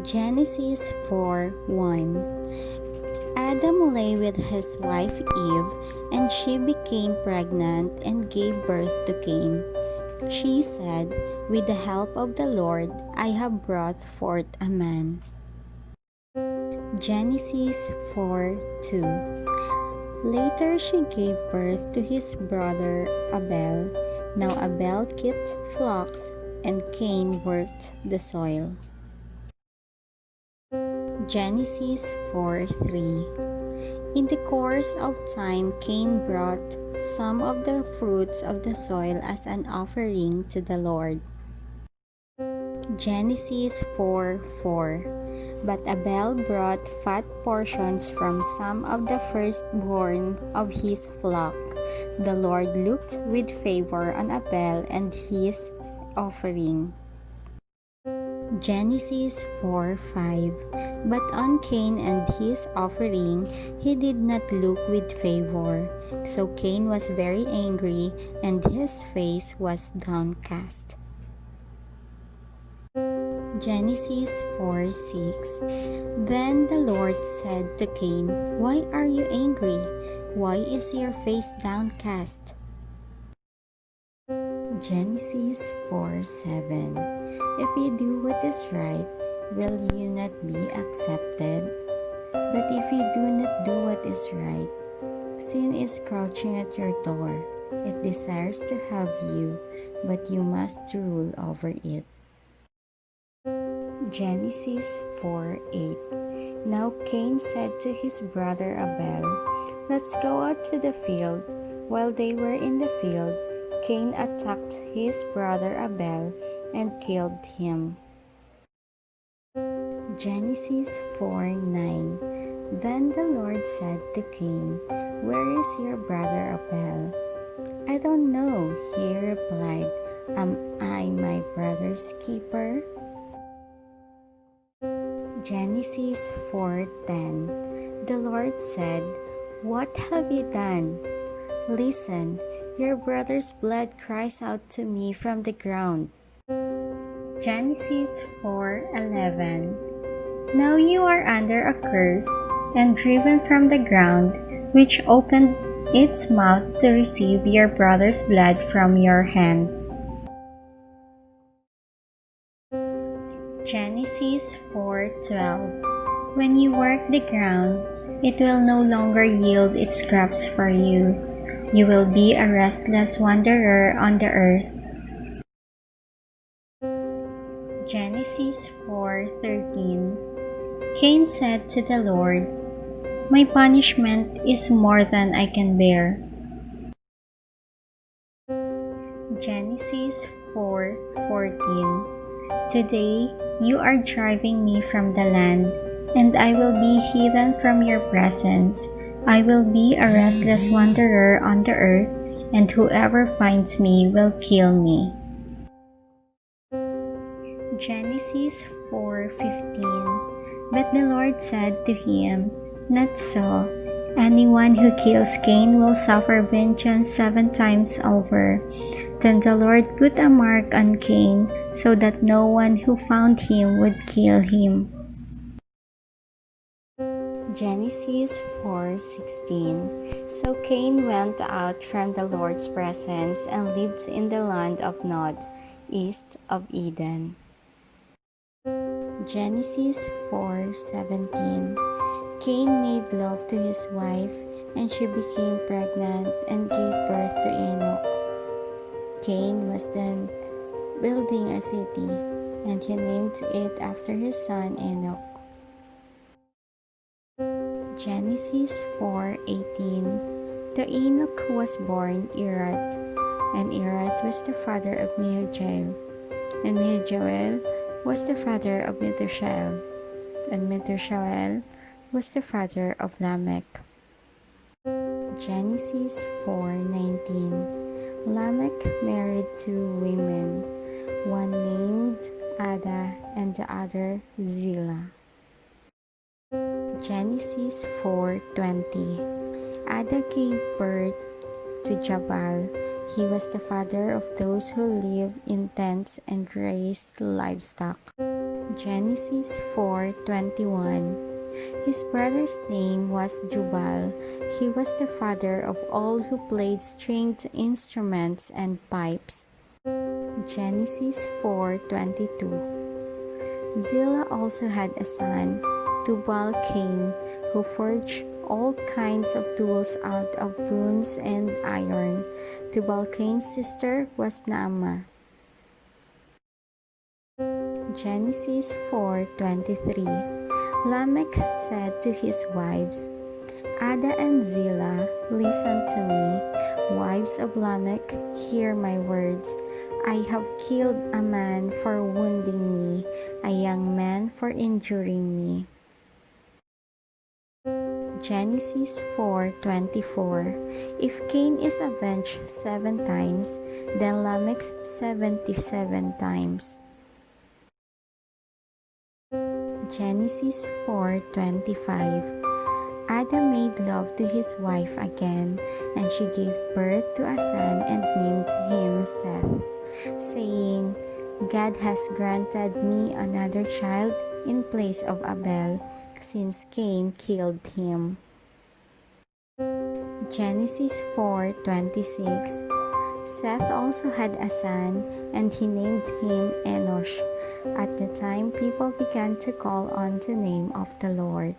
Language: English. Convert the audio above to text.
Genesis 4:1. Adam lay with his wife Eve, and she became pregnant and gave birth to Cain. She said, "With the help of the Lord, I have brought forth a man." Genesis 4:2. Later she gave birth to his brother Abel. Now Abel kept flocks, and Cain worked the soil. Genesis 4:3. In the course of time, Cain brought some of the fruits of the soil as an offering to the Lord. Genesis 4:4. But Abel brought fat portions from some of the firstborn of his flock. The Lord looked with favor on Abel and his offering. Genesis 4:5. But on Cain and his offering, he did not look with favor. So Cain was very angry, and his face was downcast. Genesis 4:6. Then the Lord said to Cain, "Why are you angry? Why is your face downcast?" Genesis 4:7. If you do what is right, will you not be accepted? But if you do not do what is right, sin is crouching at your door. It desires to have you, but you must rule over it. Genesis 4:8. Now Cain said to his brother Abel, "Let's go out to the field." While they were in the field, Cain attacked his brother Abel and killed him. Genesis 4:9. Then the Lord said to Cain, "Where is your brother Abel?" "I don't know," he replied. "Am I my brother's keeper?" Genesis 4:10. The Lord said, "What have you done? Listen, your brother's blood cries out to me from the ground." Genesis 4:11. Now you are under a curse and driven from the ground, which opened its mouth to receive your brother's blood from your hand. Genesis 4:12. When you work the ground, it will no longer yield its crops for you. You will be a restless wanderer on the earth. Genesis 4:13. Cain said to the Lord, "My punishment is more than I can bear." Genesis 4:14. Today you are driving me from the land, and I will be hidden from your presence. I will be a restless wanderer on the earth, and whoever finds me will kill me. Genesis 4:15. But the Lord said to him, "Not so. Anyone who kills Cain will suffer vengeance 7 times over." Then the Lord put a mark on Cain, so that no one who found him would kill him. Genesis 4:16. So Cain went out from the Lord's presence and lived in the land of Nod, east of Eden. Genesis 4:17. Cain made love to his wife, and she became pregnant and gave birth to Enoch. Cain was then building a city, and he named it after his son Enoch. Genesis 4:18. To Enoch was born Irad, and Irad was the father of Mehujael, and Mehujael was the father of Methuselah, and Methuselah was the father of Lamech. Genesis 4:19. Lamech married 2 women, one named Ada and the other Zillah. Genesis 4:20. Ada gave birth to Jabal. He was the father of those who live in tents and raised livestock. Genesis 4:21. His brother's name was Jubal. He was the father of all who played stringed instruments and pipes. Genesis 4:22. Zillah also had a son, Tubal-Cain, who forged all kinds of tools out of bronze and iron. Tubal-Cain's sister was Naamah. Genesis 4:23. Lamech said to his wives, Ada and Zillah, listen to me. Wives of Lamech, hear my words. I have killed a man for wounding me, a young man for injuring me. Genesis 4:24. If Cain is avenged 7 times, then Lamech 77 times. Genesis 4:25. Adam made love to his wife again, and she gave birth to a son and named him Seth, saying, God has granted me another child in place of Abel, since Cain killed him. Genesis 4:26. Seth also had a son, and he named him Enosh. At the time, people began to call on the name of the Lord.